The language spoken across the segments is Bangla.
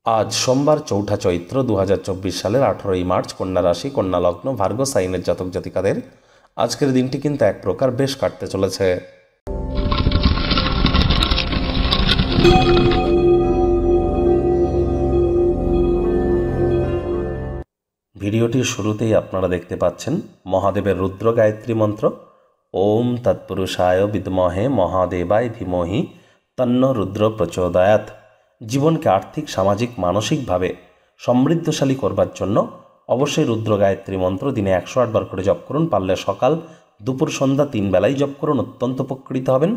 আজ সোমবার চৌঠা চৈত্র 2024 সালের 18ই মার্চ, কন্যা রাশি, কন্যা লগ্ন, ভার্গ সাইনের জাতক জাতিকাদের আজকের দিনটি কিন্তু এক প্রকার বেশ কাটতে চলেছে। ভিডিওটির শুরুতেই আপনারা দেখতে পাচ্ছেন মহাদেবের রুদ্র গায়ত্রী মন্ত্র, ওম তৎপুরুষায় বিদ্মহে মহাদেবায় ধীমহি তন্ন রুদ্র প্রচোদয়াৎ। জীবনকে আর্থিক, সামাজিক, মানসিকভাবে সমৃদ্ধশালী করবার জন্য অবশ্যই রুদ্র গায়ত্রী মন্ত্র দিনে 108 বার করে জপ করুন। পারলে সকাল, দুপুর, সন্ধ্যা 3 বেলায় জপ করুন, অত্যন্ত উপকৃত হবেন।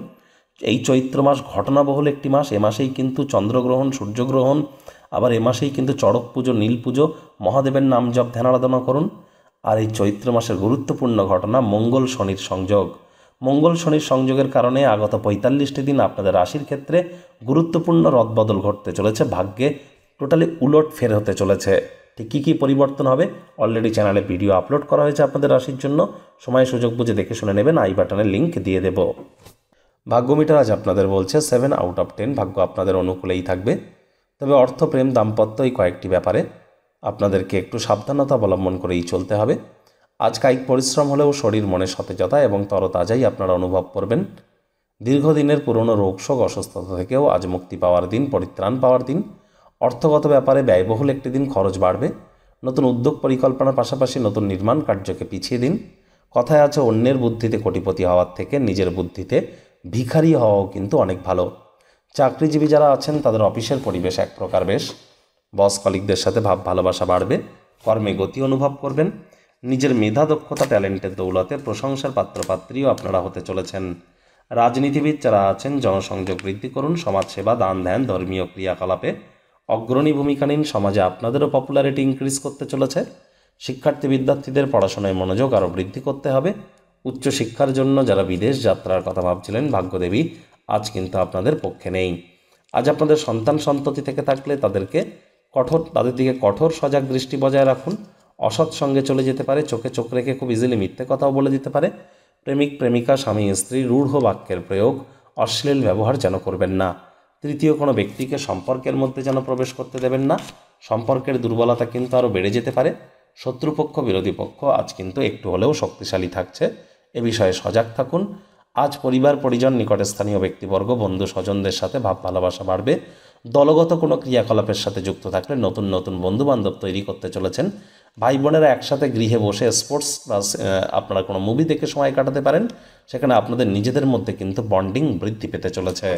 এই চৈত্র মাস ঘটনাবহুল একটি মাস। এ মাসেই কিন্তু চন্দ্রগ্রহণ, সূর্যগ্রহণ, আবার এ মাসেই কিন্তু চড়ক পুজো, নীল পুজো। মহাদেবের নাম জপ ধ্যান আরাধনা করুন। আর এই চৈত্র মাসের গুরুত্বপূর্ণ ঘটনা মঙ্গল শনির সংযোগ। মঙ্গল শনির সংযোগের কারণে আগত 45টি দিন আপনাদের রাশির ক্ষেত্রে গুরুত্বপূর্ণ রদবদল ঘটতে চলেছে। ভাগ্যে টোটালি উলট ফের হতে চলেছে। ঠিক কী কী পরিবর্তন হবে অলরেডি চ্যানেলে ভিডিও আপলোড করা হয়েছে আপনাদের রাশির জন্য। সময় সুযোগ বুঝে দেখে শুনে নেবেন, আই বাটনের লিঙ্ক দিয়ে দেব। ভাগ্যমিটার আজ আপনাদের বলছে 7 আউট অফ 10। ভাগ্য আপনাদের অনুকূলেই থাকবে। তবে অর্থ, প্রেম, দাম্পত্য এই কয়েকটি ব্যাপারে আপনাদেরকে একটু সাবধানতা অবলম্বন করেই চলতে হবে। আজ কায়িক পরিশ্রম হলেও শরীর মনে সতেজতা এবং তরতাজাই আপনারা অনুভব করবেন। দীর্ঘদিনের পুরনো রোগশোক, অসুস্থতা থেকেও আজ মুক্তি পাওয়ার দিন, পরিত্রাণ পাওয়ার দিন। অর্থগত ব্যাপারে ব্যয়বহুল একটি দিন, খরচ বাড়বে। নতুন উদ্যোগ পরিকল্পনার পাশাপাশি নতুন নির্মাণ কার্যকে পিছিয়ে দিন। কথায় আছে, অন্যের বুদ্ধিতে কোটিপতি হওয়ার থেকে নিজের বুদ্ধিতে ভিখারি হওয়াও কিন্তু অনেক ভালো। চাকরিজীবী যারা আছেন তাদের অফিসের পরিবেশ এক প্রকার বেশ। বস কলিগদের সাথে ভাব ভালোবাসা বাড়বে। কর্মে গতি অনুভব করবেন। নিজের মেধা, দক্ষতা, ট্যালেন্টের দৌলতে প্রশংসার পাত্রপাত্রীও আপনারা হতে চলেছেন। রাজনীতিবিদ যারা আছেন জনসংযোগ বৃদ্ধি করুন। সমাজসেবা, দান ধ্যান, ধর্মীয় ক্রিয়াকলাপে অগ্রণী ভূমিকা নিন। সমাজে আপনাদেরও পপুলারিটি ইনক্রিজ করতে চলেছে। শিক্ষার্থী বিদ্যার্থীদের পড়াশোনায় মনোযোগ আরও বৃদ্ধি করতে হবে। উচ্চশিক্ষার জন্য যারা বিদেশ যাত্রার কথা ভাবছিলেন, ভাগ্যদেবী আজ কিন্তু আপনাদের পক্ষে নেই। আজ আপনাদের সন্তান সন্ততি থেকে থাকলে তাদের দিকে কঠোর সজাগ দৃষ্টি বজায় রাখুন। অসৎ সঙ্গে চলে যেতে পারে। চোখে চোখ রেখে খুব ইজিলি মিথ্যে কথাও বলে দিতে পারে। প্রেমিক প্রেমিকা, স্বামী স্ত্রী রূঢ় বাক্যের প্রয়োগ, অশ্লীল ব্যবহার যেন করবেন না। তৃতীয় কোনো ব্যক্তিকে সম্পর্কের মধ্যে যেন প্রবেশ করতে দেবেন না। সম্পর্কের দুর্বলতা কিন্তু আরও বেড়ে যেতে পারে। শত্রুপক্ষ, বিরোধী পক্ষ আজ কিন্তু একটু হলেও শক্তিশালী থাকছে। এ বিষয়ে সজাগ থাকুন। আজ পরিবার পরিজন, নিকটে স্থানীয় ব্যক্তিবর্গ, বন্ধু স্বজনদের সাথে ভাব ভালোবাসা বাড়বে। দলগত কোনো ক্রিয়াকলাপের সাথে যুক্ত থাকলে নতুন নতুন বন্ধুবান্ধব তৈরি করতে চলেছেন। ভাই বোনেরা একসাথে গৃহে বসে স্পোর্টস বা আপনারা কোনো মুভি দেখে সময় কাটাতে পারেন। সেখানে আপনাদের নিজেদের মধ্যে কিন্তু বন্ডিং বৃদ্ধি পেতে চলেছে।